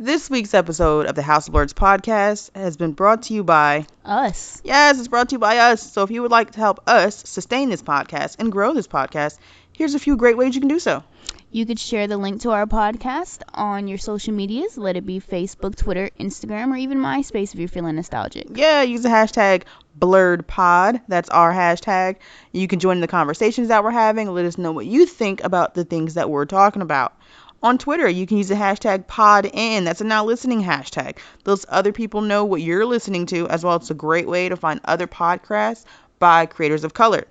This week's episode of the House of Lords podcast has been brought to you by us. Yes, it's brought to you by us. So if you would like to help us sustain this podcast and grow this podcast, here's a few great ways you can do so. You could share the link to our podcast on your social medias. Let it be Facebook, Twitter, Instagram, or even MySpace if you're feeling nostalgic. Yeah, use the hashtag BlurredPod. That's our hashtag. You can join the conversations that we're having. Let us know what you think about the things that we're talking about. On Twitter, you can use the hashtag PodIn. That's a now listening hashtag. Those other people know what you're listening to, as well as a great way to find other podcasts by creators of color.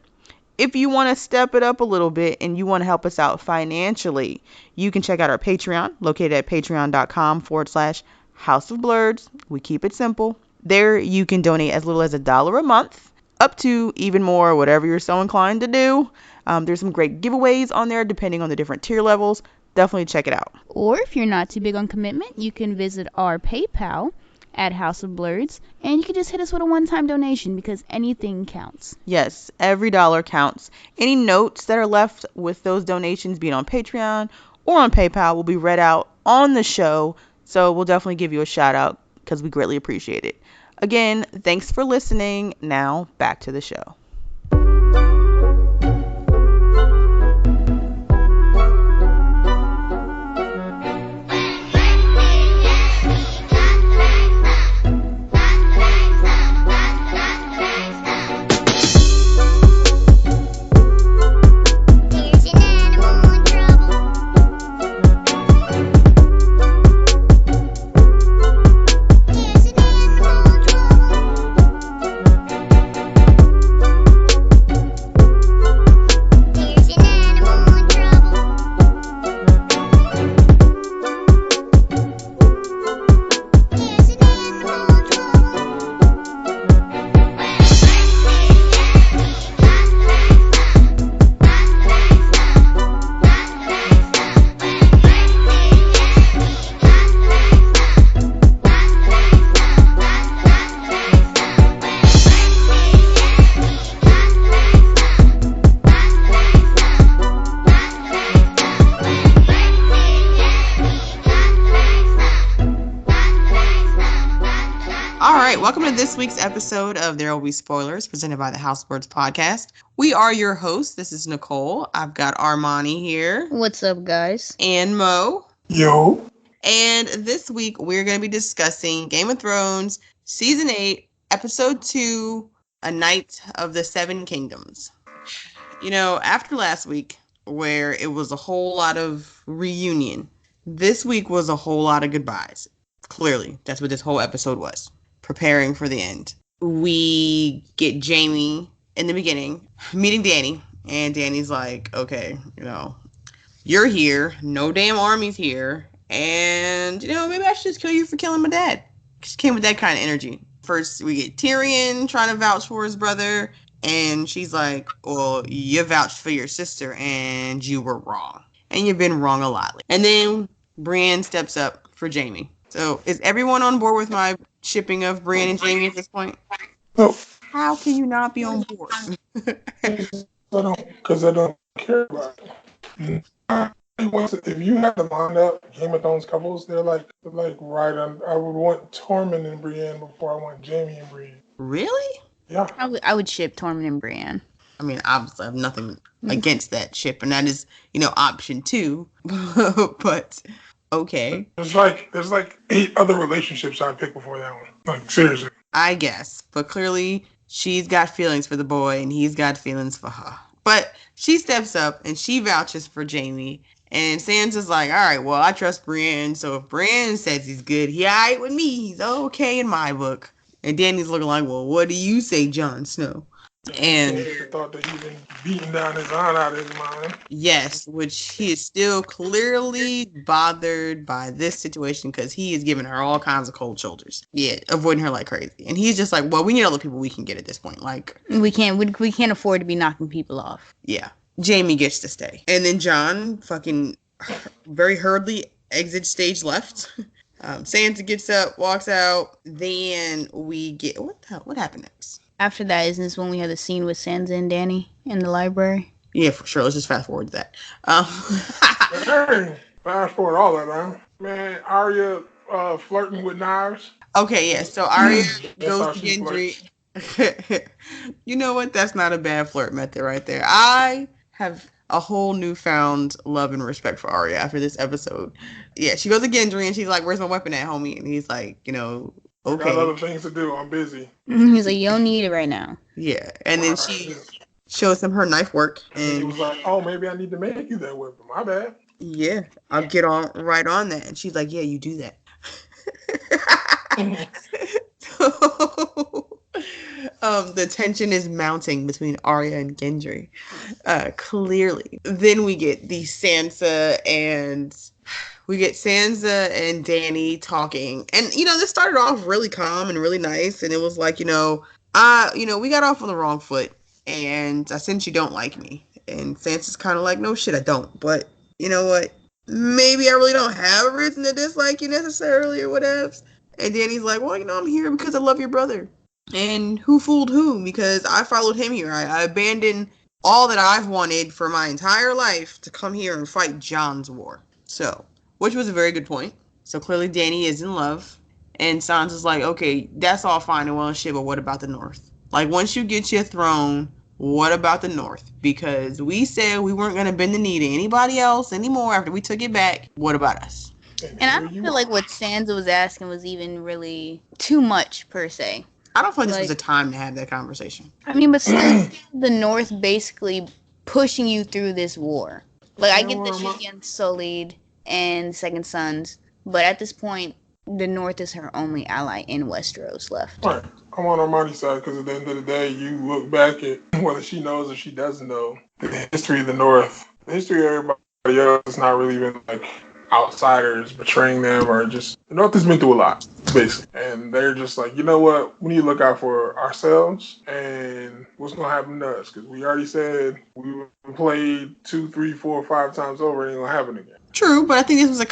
If you want to step it up a little bit and you want to help us out financially, you can check out our Patreon, located at patreon.com/House of Blurreds. We keep it simple. There you can donate as little as $1 a month, up to even more, whatever you're so inclined to do. There's some great giveaways on there depending on the different tier levels. Definitely check it out. Or if you're not too big on commitment, you can visit our PayPal at House of Blurreds, and you can just hit us with a one-time donation because anything counts. Yes, every dollar counts. Any notes that are left with those donations, be it on Patreon or on PayPal, will be read out on the show. So we'll definitely give you a shout out because we greatly appreciate it. Again, thanks for listening. Now back to the show. Welcome to this week's episode of There Will Be Spoilers, presented by the House of Lords podcast. We are your hosts. This is Nicole. I've got Armani here. What's up, guys? And Mo. Yo. And this week, we're going to be discussing Game of Thrones, Season 8, Episode 2, A Night of the Seven Kingdoms. You know, after last week, where it was a whole lot of reunion, this week was a whole lot of goodbyes. Clearly, that's what this whole episode was. Preparing for the end. We get Jaime in the beginning meeting Dany, and Dany's like, okay, you know, you're here, no damn army's here, and, you know, maybe I should just kill you for killing my dad. She came with that kind of energy. First, we get Tyrion trying to vouch for his brother, and she's like, well, you vouched for your sister, and you were wrong. And you've been wrong a lot. And then Brianne steps up for Jaime. So, is everyone on board with my shipping of Brianne and Jaime at this point? No. How can you not be on board? Because I don't care about it. If you had to line up Game of Thrones couples, they're like right on. I would want Tormund and Brienne before I want Jaime and Brienne. Really? Yeah. I would ship Tormund and Brienne. I mean, obviously, I have nothing against that ship, and that is, you know, option 2. But okay. There's like 8 other relationships I'd pick before that one. Like, seriously. I guess. But clearly, she's got feelings for the boy, and he's got feelings for her. But she steps up, and she vouches for Jaime. And Sansa's like, all right, well, I trust Brienne. So if Brienne says he's good, he all right with me. He's okay in my book. And Dany's looking like, well, what do you say, Jon Snow? And he thought that he'd been beating down his aunt out of his mind. Yes, which he is still clearly bothered by this situation because he is giving her all kinds of cold shoulders. Yeah, avoiding her like crazy. And he's just like, well, we need all the people we can get at this point. Like, we can't afford to be knocking people off. Yeah. Jaime gets to stay. And then Jon fucking very hurriedly exits stage left. Sansa gets up, walks out. Then we get what happened next? After that, isn't this when we had the scene with Sansa and Dany in the library? Yeah, for sure. Let's just fast forward to that. Fast forward all that, man. Man, Arya flirting with knives. Okay, yeah. So Arya That's goes how to she flirts. Gendry. You know what? That's not a bad flirt method right there. I have a whole newfound love and respect for Arya after this episode. Yeah, she goes to Gendry and she's like, "Where's my weapon at, homie?" And he's like, I got okay, other things to do. I'm busy. He's like, you don't need it right now. yeah. And then Right. she shows him her knife work, And he and was like, "Oh, maybe I need to make you that weapon. My bad." yeah, I'll get on right on that. And she's like, "Yeah, you do that." So, the tension is mounting between Arya and Gendry, clearly. Then we get Sansa and Dany talking, and this started off really calm and really nice, and it was like, we got off on the wrong foot, and I sense you don't like me, and Sansa's kind of like, no shit, I don't, but you know what? Maybe I really don't have a reason to dislike you necessarily or whatever. And Danny's like, well, I'm here because I love your brother. And who fooled whom? Because I followed him here. I abandoned all that I've wanted for my entire life to come here and fight John's war. So, which was a very good point. So clearly Danny is in love. And Sansa's like, okay, that's all fine and well and shit, but what about the North? Like, once you get your throne, what about the North? Because we said we weren't going to bend the knee to anybody else anymore after we took it back. What about us? And I don't feel like what Sansa was asking was even really too much, per se. I don't feel like this was a time to have that conversation. I mean, but still, the North basically pushing you through this war. Like, I get that she's getting sullied and Second Sons, but at this point, the North is her only ally in Westeros left. Right. I'm on Armani's side because at the end of the day, you look back at whether she knows or she doesn't know the history of the North. The history of everybody else has not really been like outsiders betraying them or just the North has been through a lot, basically. And they're just like, you know what? We need to look out for ourselves and what's going to happen to us. Because we already said we played 2, 3, 4, 5 times over, it ain't going to happen again. True, but I think this was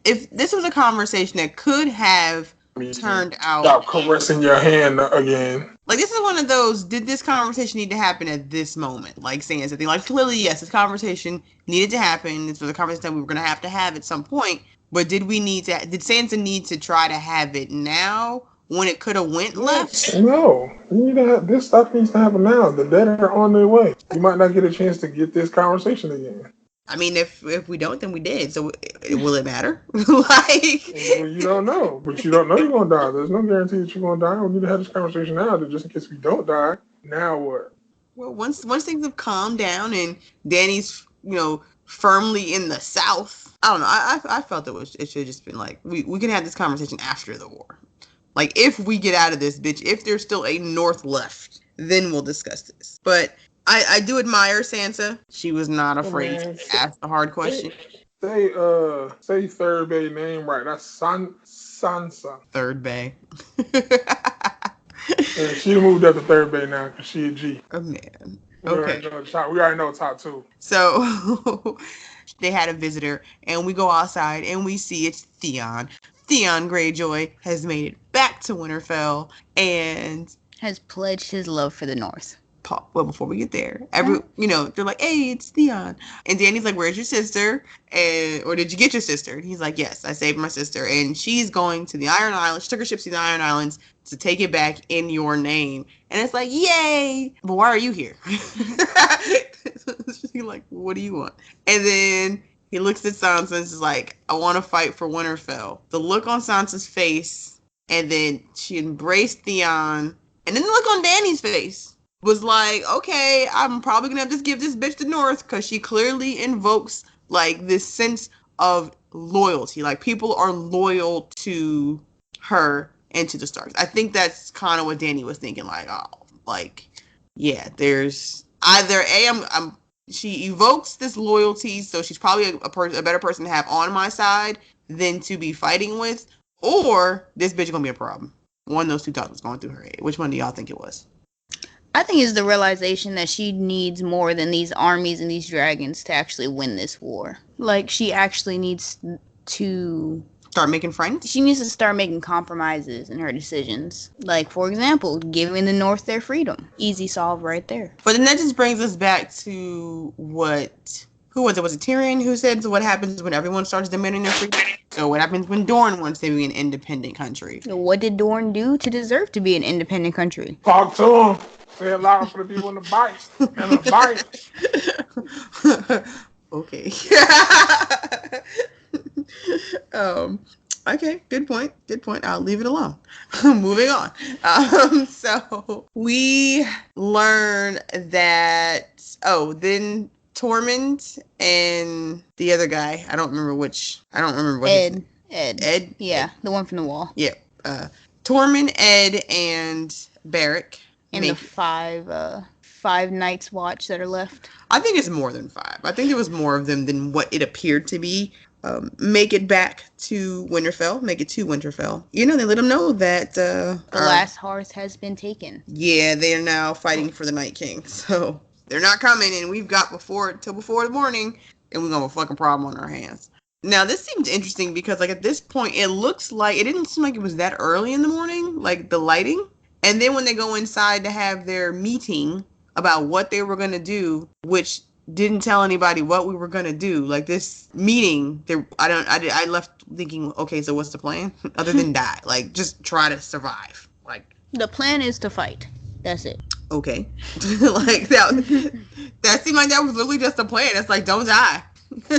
if this was a conversation that could have turned out. Stop caressing your hand again. Like, this is one of those, did this conversation need to happen at this moment? Like, saying something like, clearly, yes, this conversation needed to happen. This was a conversation that we were going to have at some point. But did Sansa need to try to have it now when it could have went left? No. This stuff needs to happen now. The dead are on their way. You might not get a chance to get this conversation again. I mean, if we don't, then we did. So will it matter? Like, well, you don't know, but you don't know you're gonna die. There's no guarantee that you're gonna die. We need to have this conversation now, just in case we don't die. Now what? Well, once things have calmed down and Danny's firmly in the South, I don't know. I felt it should have just been like we can have this conversation after the war. Like, if we get out of this bitch, if there's still a North left, then we'll discuss this. But I do admire Sansa. She was not afraid to ask the hard question. Say Third Bay name right. That's Sansa. Third Bay. Yeah, she moved up to Third Bay now because she a G. Oh, man. Okay. We already know top 2. So they had a visitor, and we go outside, and we see it's Theon. Theon Greyjoy has made it back to Winterfell, and has pledged his love for the North. Well, before we get there, they're like, hey, it's Theon. And Danny's like, where's your sister? Or did you get your sister? And he's like, yes, I saved my sister. And she's going to the Iron Islands. She took her ship to the Iron Islands to take it back in your name. And it's like, yay! But why are you here? She's like, what do you want? And then he looks at Sansa and is like, I want to fight for Winterfell. The look on Sansa's face, and then she embraced Theon. And then the look on Danny's face was like, okay, I'm probably gonna have to give this bitch the North, because she clearly invokes like this sense of loyalty. Like, people are loyal to her and to the Starks. I think that's kind of what Danny was thinking. Like, oh, like, yeah, there's either she evokes this loyalty, so she's probably a better person to have on my side than to be fighting with, or this bitch gonna be a problem. One of those two thoughts was going through her head. Which one do y'all think it was? I think it's the realization that she needs more than these armies and these dragons to actually win this war. Like, she actually needs to start making friends? She needs to start making compromises in her decisions. Like, for example, giving the North their freedom. Easy solve right there. But then that just brings us back to what who was it? Was it Tyrion who said, so what happens when everyone starts demanding their freedom? So what happens when Dorne wants to be an independent country? What did Dorne do to deserve to be an independent country? Talk to him. Say it loud for the people in the bite. And the bite. Okay. Okay, good point. Good point. I'll leave it alone. Moving on. So we learn that, then Tormund and the other guy, I don't remember what Ed. Ed? Yeah, the one from the wall. Yeah. Tormund, Ed, and Barrack. And the five Night's Watch that are left. I think it's more than 5. I think there was more of them than what it appeared to be. Make it back to Winterfell. Make it to Winterfell. They let them know that the last hearth has been taken. Yeah, they are now fighting for the Night King. So they're not coming, and we've got till before the morning, and we're gonna have a fucking problem on our hands. Now this seems interesting because at this point it looks like it didn't seem like it was that early in the morning, like the lighting. And then when they go inside to have their meeting about what they were gonna do, which didn't tell anybody what we were gonna do. Like this meeting, I left thinking, okay, so what's the plan? Other than die, like just try to survive. Like the plan is to fight. That's it. Okay, like that seemed like that was literally just a plan. It's like don't die,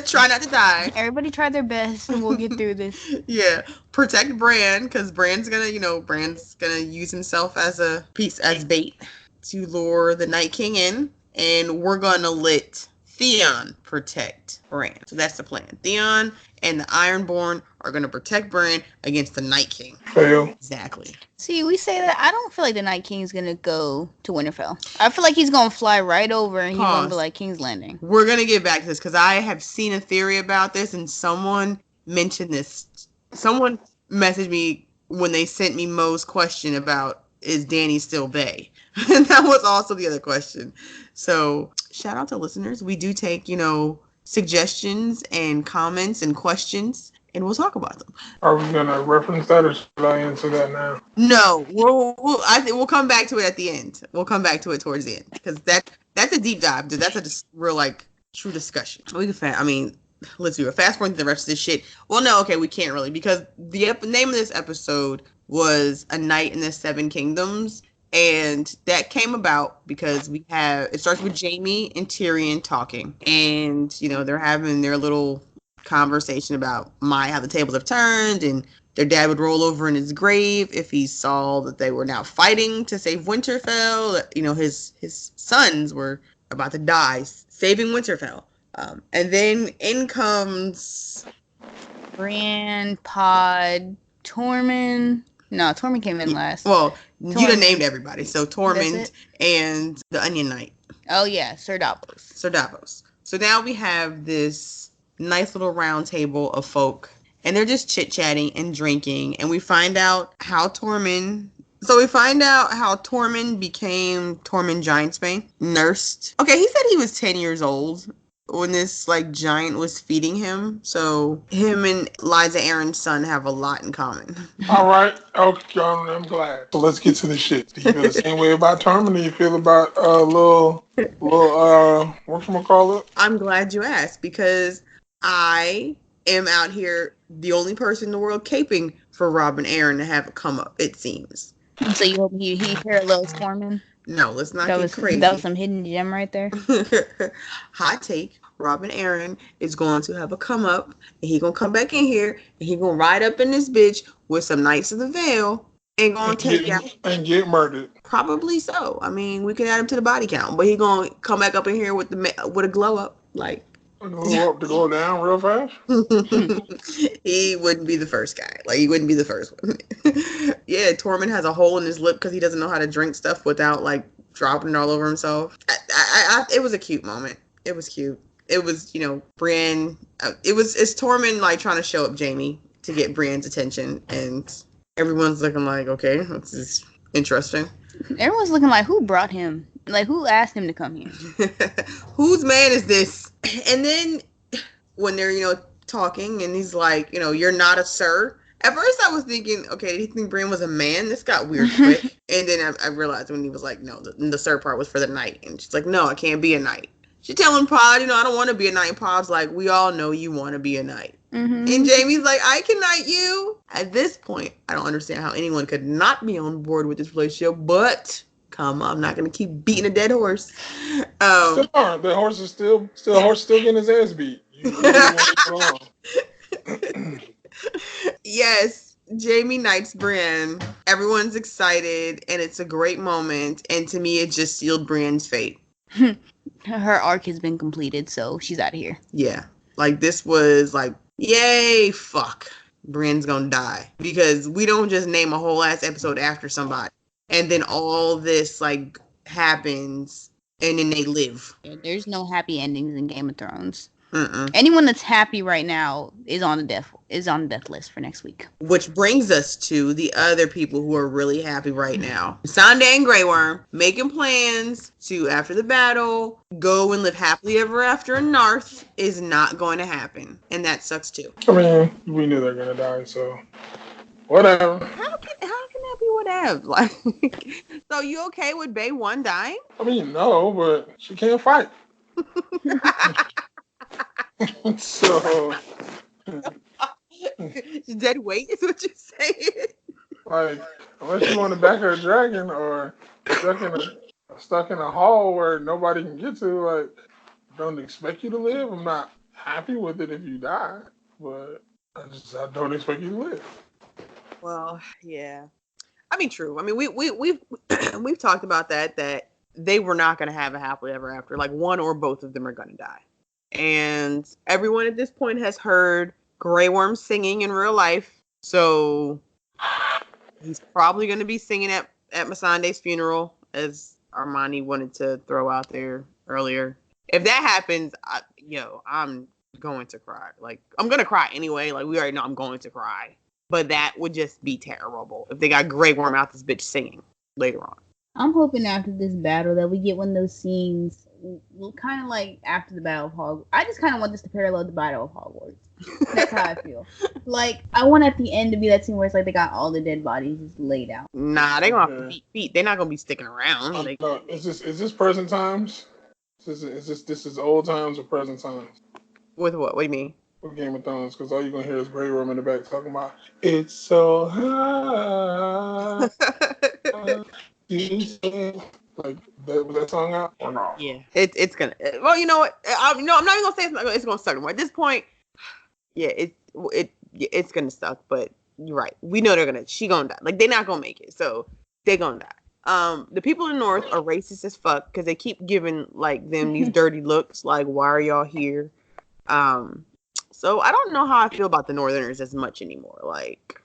try not to die. Everybody try their best, and we'll get through this. Yeah, protect Bran because Bran's gonna use himself as bait to lure the Night King in. And we're going to let Theon protect Bran. So that's the plan. Theon and the Ironborn are going to protect Bran against the Night King. Fail. Exactly. See, we say that. I don't feel like the Night King is going to go to Winterfell. I feel like he's going to fly right over and he's going to be like King's Landing. We're going to get back to this because I have seen a theory about this and someone mentioned this. Someone messaged me when they sent me Mo's question about, is Dany still bae? And that was also the other question. So shout out to listeners. We do take, suggestions and comments and questions, and we'll talk about them. Are we going to reference that or should I answer that now? No, I think we'll come back to it at the end. We'll come back to it towards the end because that's a deep dive. That's a real true discussion. Let's do it. Fast forward to the rest of this shit. Well, no, okay, we can't really because the name of this episode was A Night in the Seven Kingdoms. And that came about because it starts with Jaime and Tyrion talking. And, they're having their little conversation about how the tables have turned. And their dad would roll over in his grave if he saw that they were now fighting to save Winterfell. His sons were about to die saving Winterfell. And then in comes Brianne, Pod, Tormund. No, Tormund came in last. Well, Tormund. You done named everybody. So Tormund and the Onion Knight. Oh, yeah. Sir Davos. So now we have this nice little round table of folk. And they're just chit-chatting and drinking. And we find out how Tormund became Tormund Giantsbane. Nursed. Okay, he said he was 10 years old when this giant was feeding him. So him and Liza Aaron's son have a lot in common. All right. Okay, I'm glad. So let's get to the shit. Do you feel the same way about Tormund? Do you feel about little whatchamacallit? I'm glad you asked because I am out here the only person in the world caping for Robin Aaron to have a come up, it seems. So you hope he parallels Tormund? No, let's not get crazy. That was some hidden gem right there. Hot take. Robin Aaron is going to have a come up, and he gonna come back in here, and he gonna ride up in this bitch with some Knights of the Vale, and gonna take out and get murdered. Probably so. I mean, we can add him to the body count, but he gonna come back up in here with a glow up, Glow up to go down real fast. He wouldn't be the first guy. He wouldn't be the first one. Yeah, Tormund has a hole in his lip because he doesn't know how to drink stuff without dropping it all over himself. It was a cute moment. It was cute. It was, Brienne. It's Tormund trying to show up Jaime to get Brienne's attention, and everyone's looking like, okay, this is interesting. Everyone's looking like, who brought him? Who asked him to come here? Whose man is this? And then when they're, talking, and he's like, you're not a sir. At first I was thinking, okay, did he think Brienne was a man? This got weird quick. And then I realized when he was like, no, the sir part was for the knight. And she's like, no, I can't be a knight. She telling Pod, I don't want to be a knight. Pod's like, we all know you want to be a knight. Mm-hmm. And Jamie's like, I can knight you. At this point, I don't understand how anyone could not be on board with this relationship, but come on, I'm not going to keep beating a dead horse. Still aren't. The horse is still getting his ass beat. You want to Yes, Jamie knights Brienne. Everyone's excited, and it's a great moment. And to me, it just sealed Brienne's fate. Her arc has been completed, so she's out of here. Yeah, like this was like, yay, fuck. Brienne's gonna die. Because we don't just name a whole ass episode after somebody. And then all this like happens and then they live. Yeah, there's no happy endings in Game of Thrones. Mm-mm. Anyone that's happy right now is on the death list for next week. Which brings us to the other people who are really happy right now. Missandei and Grey Worm making plans to, after the battle, go and live happily ever after in Narth is not going to happen. And that sucks too. I mean, we knew they're going to die, so whatever. How can that be whatever? Like, so you okay with Bae 1 dying? I mean, no, but she can't fight. So... Dead weight is what you're saying? Like, unless you want to back her a dragon or stuck in a hall where nobody can get to, like, don't expect you to live. I'm not happy with it if you die, but I don't expect you to live. Well, yeah. I mean, true. I mean, we've talked about that they were not going to have a happily ever after. Like, one or both of them are going to die. And everyone at this point has heard Grey Worm singing in real life. So he's probably going to be singing at Missandei's funeral, as Armani wanted to throw out there earlier. If that happens, I'm going to cry. Like, I'm going to cry anyway. Like, we already know I'm going to cry. But that would just be terrible if they got Grey Worm out this bitch singing later on. I'm hoping after this battle that we get one of those scenes, kind of like after the Battle of Hogwarts. I just kind of want this to parallel the Battle of Hogwarts. That's how I feel. Like, I want at the end to be that scene where it's like they got all the dead bodies just laid out. Nah, they're going to have to beat feet. They're not going to be sticking around. No, is this present times? This is old times or present times? With what? What do you mean? With Game of Thrones, because all you're going to hear is Grey Worm in the back talking about, it's so high. Like, was that song out or no? Yeah, it's gonna. Well, you know what? I'm not even gonna say it's gonna suck anymore. At this point, yeah, it's gonna suck. But you're right. We know she gonna die. Like, they're not gonna make it, so they're gonna die. The people in the North are racist as fuck because they keep giving like them these dirty looks. Like, why are y'all here? So I don't know how I feel about the Northerners as much anymore. Like,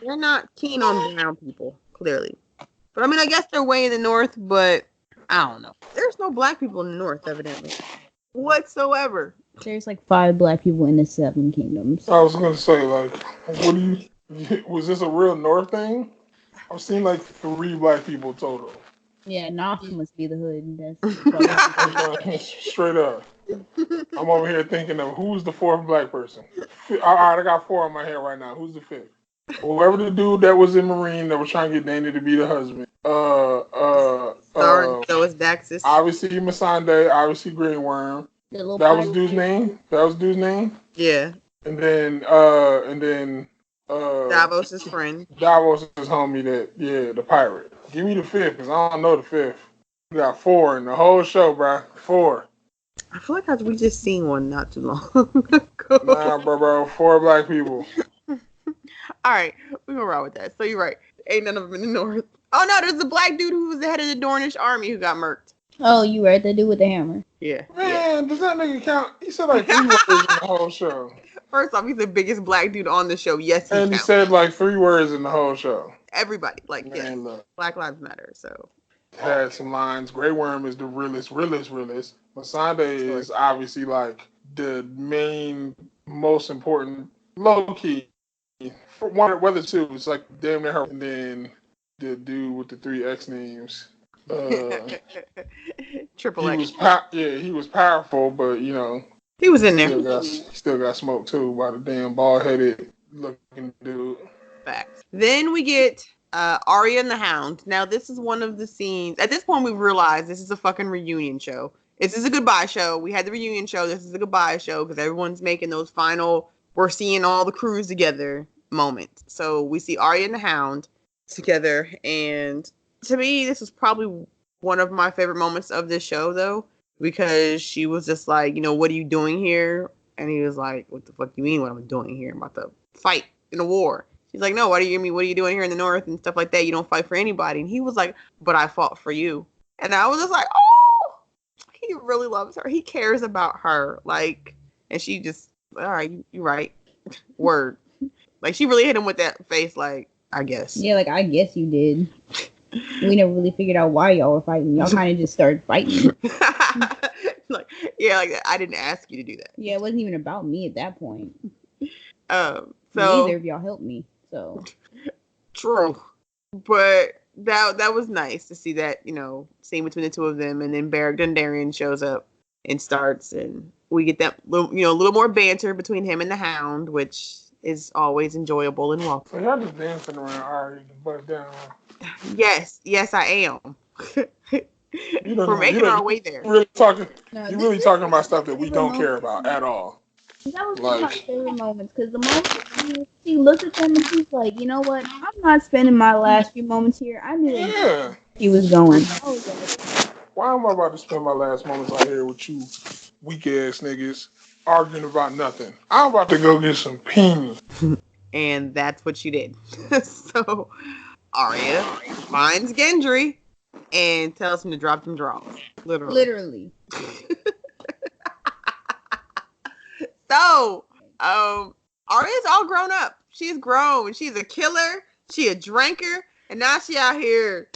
they're not keen on brown people, clearly. But I mean, I guess they're way in the North, but I don't know. There's no black people in the North, evidently, whatsoever. There's like 5 black people in the 7 kingdoms. I was gonna say, like, was this a real North thing? I've seen like 3 black people total. Yeah, North must be the hood. That's straight up. I'm over here thinking of who's the 4th black person. All right, I got 4 on my head right now. Who's the 5th? Whoever the dude that was in Marine that was trying to get Dany to be the husband. Sorry, so it's Daxus. Obviously Missandei, obviously Grey Worm. That was dude's name? Yeah. And then Davos' friend. Davos' homie the pirate. Give me the 5th, because I don't know the 5th. We got 4 in the whole show, bro. 4. I feel like we just seen one not too long ago. Nah, bro. 4 black people. All right, we're gonna roll with that. So you're right. Ain't none of them in the North. Oh no, there's the black dude who was the head of the Dornish army who got murked. Oh, you right. That dude with the hammer. Yeah. Man, does that nigga count? He said like 3 words in the whole show. First off, he's the biggest black dude on the show. Yes, he And counts. he said like 3 words in the whole show. Everybody, like, Man, yes, look. Black Lives Matter. So Had some lines. Grey Worm is the realest. Missandei is obviously like the main, most important, low key. For one, whether 2, it's like damn near her. And then the dude with the 3 X names. Triple X. He was powerful, but you know he was in there. Still got smoked too by the damn bald headed looking dude. Facts. Then we get Arya and the Hound. Now this is one of the scenes. At this point, we realize this is a fucking reunion show. this is a goodbye show. We had the reunion show. This is a goodbye show because everyone's making those final, we're seeing all the crews together moments. So we see Arya and the Hound together. And to me, this was probably one of my favorite moments of this show, though, because she was just like, what are you doing here? And he was like, what the fuck do you mean what I'm doing here? I'm about to fight in a war. She's like, no, what are you doing here in the North and stuff like that? You don't fight for anybody. And he was like, but I fought for you. And I was just like, oh, he really loves her. He cares about her. Like, and she just, all right, you're right. Word. Like, she really hit him with that face, like, I guess. Yeah, like, I guess you did. We never really figured out why y'all were fighting. Y'all kind of just started fighting. like I didn't ask you to do that. Yeah, it wasn't even about me at that point. So neither of y'all helped me. So true, but that was nice to see that scene between the two of them, and then Beric Dondarrion shows up and starts, and we get that a little more banter between him and the Hound, which is always enjoyable and welcome. So y'all just dancing around Arya, butt down. Yes, I am. We're making our way there. You're really talking about stuff that we don't care about at all. That was one of my favorite moments, because the moment she looked at them and she's like, you know what? I'm not spending my last few moments here. I knew she was going. Why am I about to spend my last moments out here with you weak ass niggas arguing about nothing? I'm about to go get some ping. And that's what she did. So Arya finds Gendry and tells him to drop them draws. Literally. So, Arya's all grown up. She's grown. She's a killer. She a drinker. And now she out here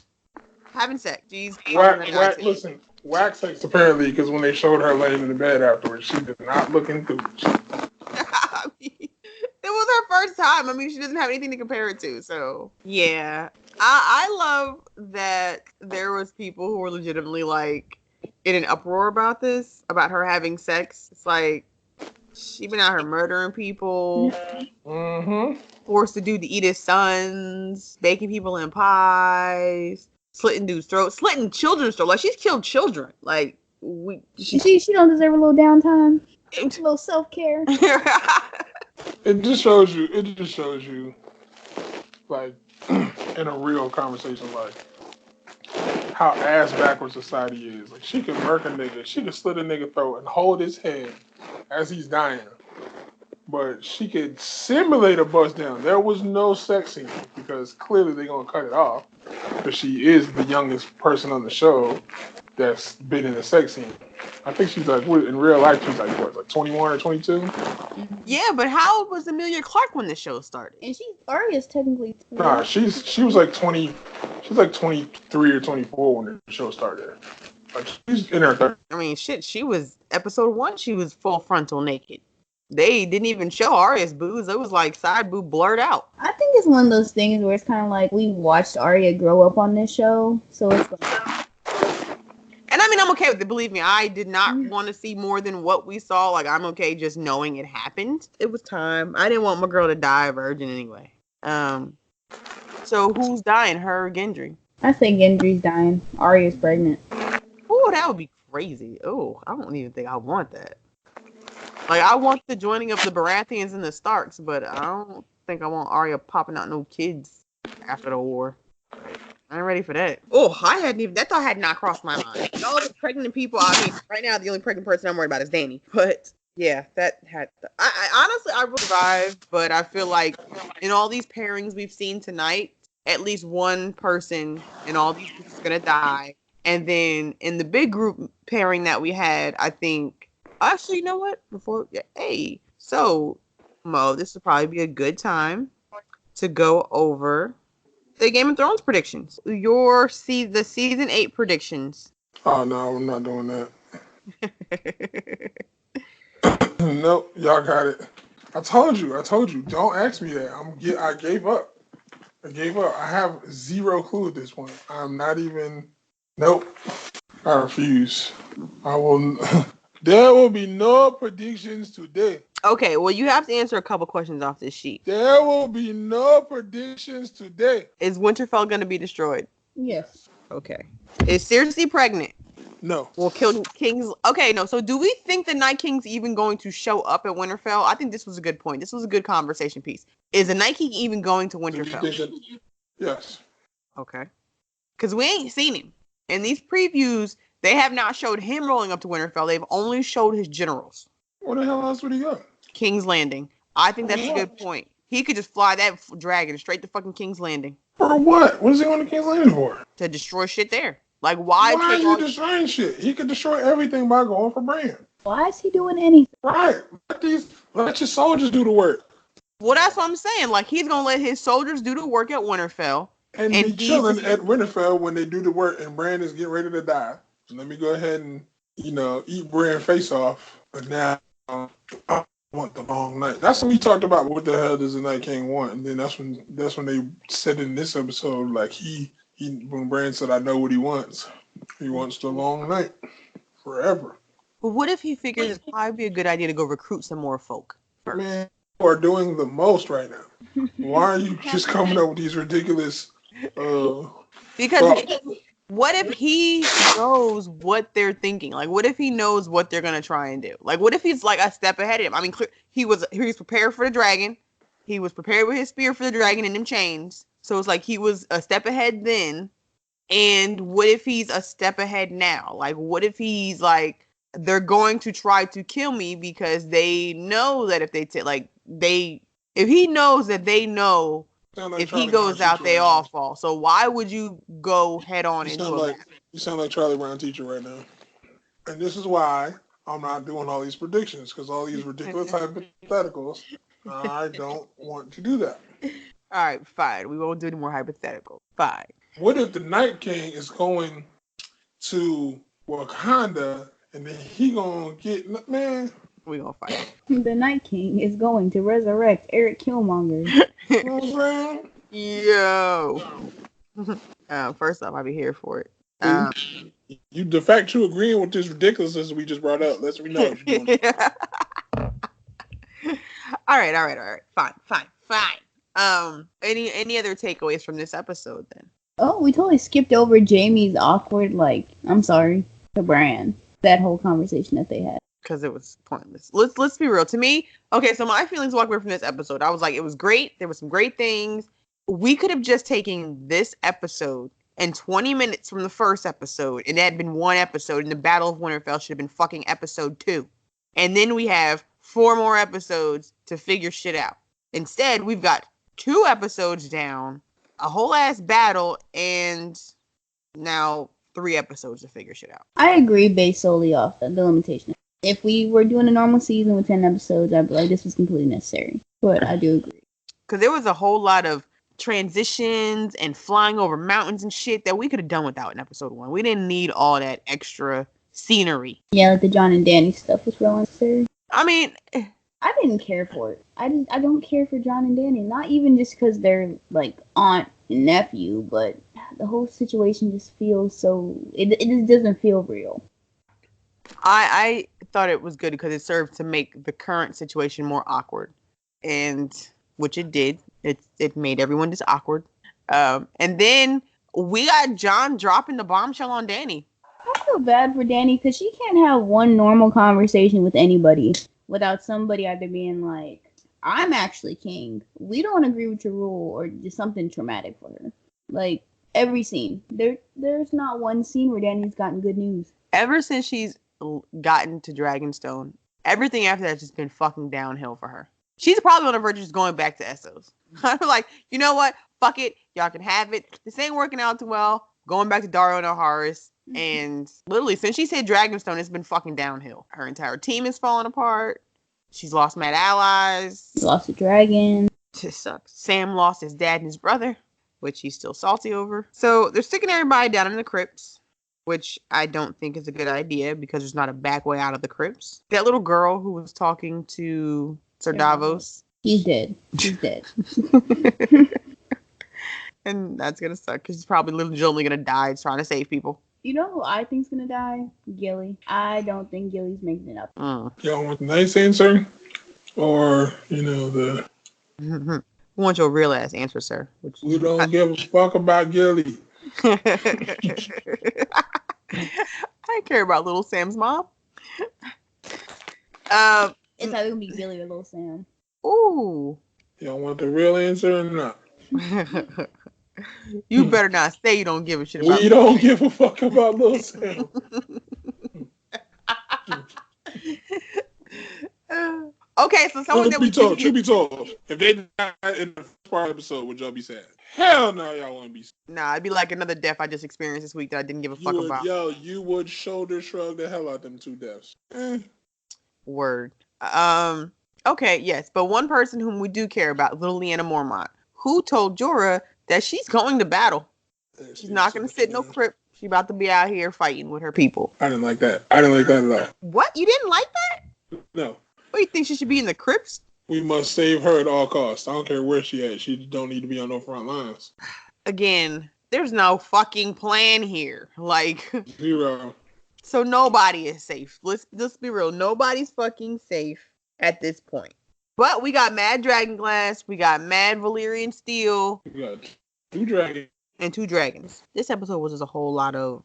having sex. Listen, whack sex apparently, because when they showed her laying in the bed afterwards, she did not look enthused. It was her first time. I mean, she doesn't have anything to compare it to. So, yeah. I love that there was people who were legitimately, like, in an uproar about this, about her having sex. It's like, she been out here murdering people, forced the dude to eat his sons, baking people in pies, slitting dudes' throats, slitting children's throats. Like, she's killed children. Like, she don't deserve a little downtime, a little self-care. It just shows you, like, in a real conversation, like, how ass backwards society is. Like, she could murk a nigga, she could slit a nigga throat and hold his head as he's dying. But she could simulate a bust down. There was no sex scene because clearly they're gonna cut it off. Because she is the youngest person on the show that's been in a sex scene. I think she's like, in real life, she's like, what, like 21 or 22? Yeah, but how old was Emilia Clarke when the show started? And Arya's technically... Nah, she was like 20, she was like 23 or 24 when the show started. Like, she's in her 30s. I mean, shit, she was, episode 1, she was full frontal naked. They didn't even show Arya's boobs. It was like side boob blurred out. I think it's one of those things where it's kind of like we watched Arya grow up on this show, so it's like... And I mean, I'm okay with it. Believe me, I did not want to see more than what we saw. Like, I'm okay just knowing it happened. It was time. I didn't want my girl to die a virgin anyway. So who's dying? Her or Gendry? I say Gendry's dying. Arya's pregnant. Oh, that would be crazy. Oh, I don't even think I want that. Like, I want the joining of the Baratheons and the Starks, but I don't think I want Arya popping out no kids after the war. I ain't ready for that. Oh, that thought had not crossed my mind. All the pregnant people, I mean, right now the only pregnant person I'm worried about is Dany. But yeah, that had, I honestly, I will survive, but I feel like in all these pairings we've seen tonight, at least one person in all these groups is going to die. And then in the big group pairing that we had, I think, actually, you know what? So Mo, this would probably be a good time to go over the Game of Thrones predictions. The season 8 predictions. Oh no, I'm not doing that. Nope, y'all got it. I told you. Don't ask me that. I gave up. I have zero clue at this point. I'm not even. Nope. I refuse. I will. There will be no predictions today. Okay, well, you have to answer a couple questions off this sheet. There will be no predictions today. Is Winterfell going to be destroyed? Yes. Okay. Is Cersei pregnant? No. Well, Kings. Okay, no. So, do we think the Night King's even going to show up at Winterfell? I think this was a good point. This was a good conversation piece. Is the Night King even going to Winterfell? Yes. Okay. Because we ain't seen him in these previews. They have not showed him rolling up to Winterfell. They've only showed his generals. Where the hell else would he go? King's Landing. I think that's a good point. He could just fly that dragon straight to fucking King's Landing. For what? What is he on the King's Landing for? To destroy shit there. Like, why is he destroying shit? He could destroy everything by going for Brianne. Why is he doing anything? Right. Let your soldiers do the work. Well, that's what I'm saying. Like, he's going to let his soldiers do the work at Winterfell. And be chilling at Winterfell when they do the work and Bran is getting ready to die. So let me go ahead and, eat Bran face off. But now, I want the long night. That's when we talked about what the hell does the Night King want. And then that's when they said in this episode, like, when Bran said, I know what he wants. He wants the long night. Forever. But what if he figures it'd probably be a good idea to go recruit some more folk? Man, you are doing the most right now. Why are you just coming up with these ridiculous... Because what if he knows what they're thinking? Like, what if he knows what they're gonna try and do? Like, what if he's like a step ahead of him? I mean, he was prepared for the dragon. He was prepared with his spear for the dragon and them chains. So it's like he was a step ahead then. And what if he's a step ahead now? Like, what if he's like, they're going to try to kill me because they know that if if he knows that they know. Like if he goes out, they all fall. So why would you go head on into it? You sound like Charlie Brown teacher right now. And this is why I'm not doing all these predictions, because all these ridiculous hypotheticals, I don't want to do that. All right, fine. We won't do any more hypotheticals. Fine. What if the Night King is going to Wakanda and then he gonna get, man... We gonna fight. The Night King is going to resurrect Eric Killmonger. Yo. First off, I'll be here for it. You de facto agreeing with this ridiculousness we just brought up. Let's know. All right. Fine. Any other takeaways from this episode then? Oh, we totally skipped over Jamie's awkward, I'm sorry, to Brian. That whole conversation that they had. Because it was pointless. Let's be real. To me, okay, so my feelings walk away from this episode. I was like, it was great. There were some great things. We could have just taken this episode and 20 minutes from the first episode, and that had been one episode, and the Battle of Winterfell should have been fucking episode 2. And then we have 4 more episodes to figure shit out. Instead, we've got 2 episodes down, a whole ass battle, and now 3 episodes to figure shit out. I agree based solely off the limitation. If we were doing a normal season with 10 episodes, I'd be like, this was completely necessary. But I do agree. Because there was a whole lot of transitions and flying over mountains and shit that we could have done without in episode 1. We didn't need all that extra scenery. Yeah, like the Jon and Dany stuff was real unnecessary. I mean... I didn't care for it. I don't care for Jon and Dany. Not even just because they're, like, aunt and nephew, but the whole situation just feels so... It just doesn't feel real. I thought it was good because it served to make the current situation more awkward, and which it did. It made everyone just awkward. And then we got Jon dropping the bombshell on Dany. I feel bad for Dany because she can't have one normal conversation with anybody without somebody either being like, I'm actually king. We don't agree with your rule, or just something traumatic for her. Like, every scene. There's not one scene where Dany's gotten good news. Ever since she's gotten to Dragonstone, everything after that's just been fucking downhill for her. She's probably on the verge of just going back to Essos. I'm like, you know what? Fuck it. Y'all can have it. This ain't working out too well. Going back to Dario and Naharis. And literally, since she said Dragonstone, it's been fucking downhill. Her entire team is falling apart. She's lost mad allies. Lost a dragon. Just sucks. Sam lost his dad and his brother, which he's still salty over. So they're sticking everybody down in the crypts, which I don't think is a good idea because there's not a back way out of the crypts. That little girl who was talking to Sir Davos. He's dead. He's dead. And that's going to suck because he's probably legitimately going to die trying to save people. You know who I think's going to die? Gilly. I don't think Gilly's making it up. Y'all want the nice answer? Or, the... We want your real ass answer, sir. We don't give a fuck about Gilly. I I care about Little Sam's mom. It's either gonna be Billy or Little Sam. Ooh. Y'all want the real answer or not? You better not say you don't give a shit about. We don't give a fuck about Little Sam. Okay, so someone that we truth be told, if they died in the first part of the episode, would y'all be sad? Hell no, y'all wouldn't be sad. Nah, it'd be like another death I just experienced this week that I didn't give a fuck about. Yo, you would shoulder shrug the hell out them 2 deaths. Word. Okay, yes, but one person whom we do care about, little Lyanna Mormont, who told Jorah that she's going to battle. She's not going to sit in no crypt. She's about to be out here fighting with her people. I didn't like that. I didn't like that at all. What? You didn't like that? No. What, you think she should be in the crypts? We must save her at all costs. I don't care where she at. She don't need to be on no front lines. Again, there's no fucking plan here. Like, 0. So nobody is safe. Let's be real. Nobody's fucking safe at this point. But we got Mad Dragonglass. We got Mad Valyrian Steel. We got 2 dragons. And 2 dragons. This episode was just a whole lot of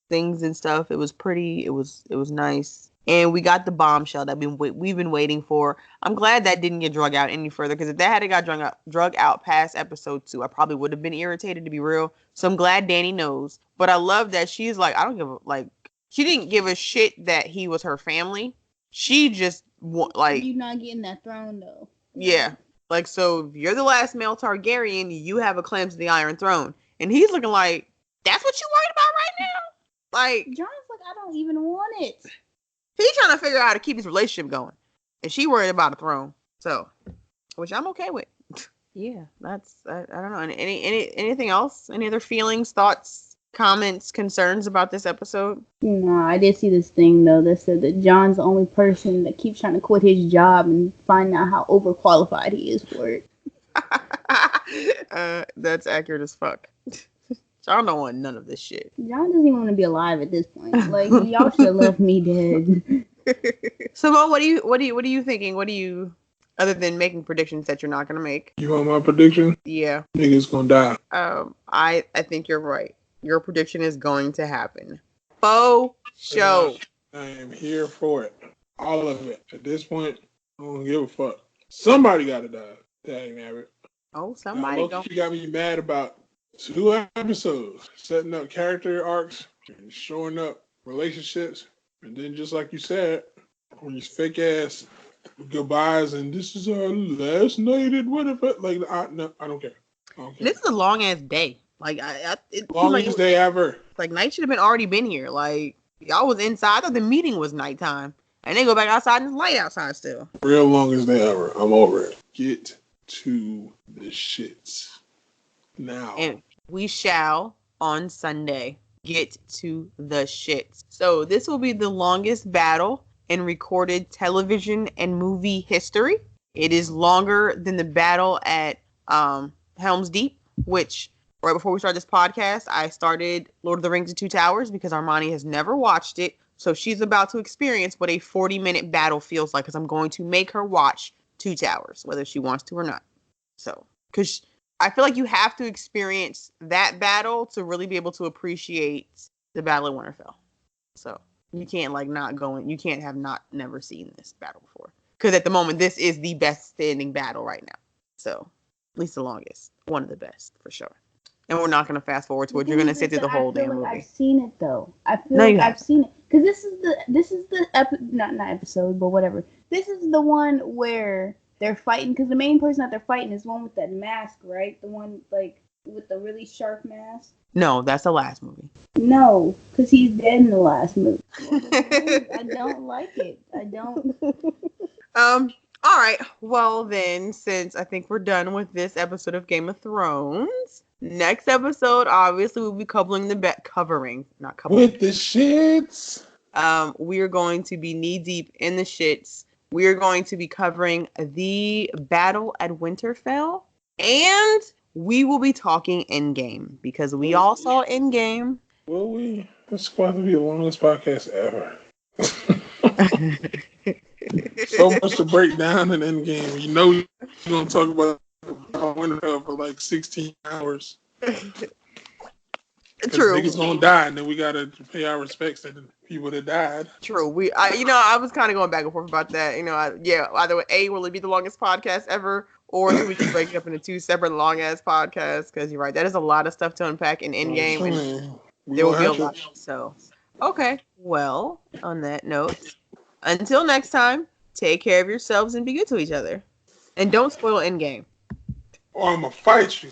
things and stuff. It was pretty. It was nice. And we got the bombshell that we've been waiting for. I'm glad that didn't get drug out any further, because if that had got drug out past episode 2, I probably would have been irritated, to be real. So I'm glad Dany knows. But I love that she's like, I don't give a, like, she didn't give a shit that he was her family. She just like, you're not getting that throne though. Yeah, like, so if you're the last male Targaryen, you have a claim to the Iron Throne. And he's looking like, that's what you worried about right now? Like, John's like, I don't even want it. He's trying to figure out how to keep his relationship going. And she worried about a throne. So, which I'm okay with. Yeah, that's, I don't know. Anything else? Any other feelings, thoughts, comments, concerns about this episode? No, I did see this thing, though, that said that John's the only person that keeps trying to quit his job and find out how overqualified he is for it. That's accurate as fuck. John don't want none of this shit. John doesn't even want to be alive at this point. Like, y'all should have left me dead. Simone, what are you thinking? What do you, other than making predictions that you're not gonna make? You want my prediction? Yeah. Niggas gonna die. I think you're right. Your prediction is going to happen. Faux show. I am here for it. All of it. At this point, I don't give a fuck. Somebody gotta die. Dang, Abbott. Oh, somebody don't. She got me mad about 2 episodes, setting up character arcs, and showing up relationships, and then just like you said, on these fake ass goodbyes, and this is our last night and whatever. Like, I don't care. This is a long ass day. Like, longest day ever. Like, night should have already been here. Like, y'all was inside. I thought the meeting was nighttime, and they go back outside and it's light outside still. Real longest day ever. I'm over it. Get to the shits now. And we shall, on Sunday, get to the shits. So this will be the longest battle in recorded television and movie history. It is longer than the battle at Helm's Deep, which, right before we started this podcast, I started Lord of the Rings: The Two Towers because Armani has never watched it. So she's about to experience what a 40-minute battle feels like, because I'm going to make her watch Two Towers, whether she wants to or not. So, because I feel like you have to experience that battle to really be able to appreciate the Battle of Winterfell. So you can't you can't have never seen this battle before. Because at the moment, this is the best standing battle right now. So, at least the longest. One of the best, for sure. And we're not going to fast forward to it. You're going to sit through the whole damn movie. I've seen it, though. I feel like I've seen it. Because this is the not episode, but whatever. This is the one where they're fighting, because the main person that they're fighting is one with that mask, right? The one, like, with the really sharp mask. No, that's the last movie. No, because he's dead in the last movie. I don't like it. I don't. All right. Well, then, since I think we're done with this episode of Game of Thrones, next episode, obviously, we'll be covering with the shits. We are going to be knee deep in the shits. We are going to be covering the battle at Winterfell, and we will be talking Endgame, because we all saw Endgame. Will we? This is going to be the longest podcast ever. So much to break down in Endgame. You know, you're going to talk about Winterfell for like 16 hours. True. Niggas gonna die, and then we gotta pay our respects to the people that died. True. I was kind of going back and forth about that. Either A, will it be the longest podcast ever, or do we just break it up into two separate long ass podcasts? Because you're right, that is a lot of stuff to unpack in Endgame, and there will be a lot. So, okay. Well, on that note, until next time, take care of yourselves and be good to each other, and don't spoil Endgame. Or I'm gonna fight you.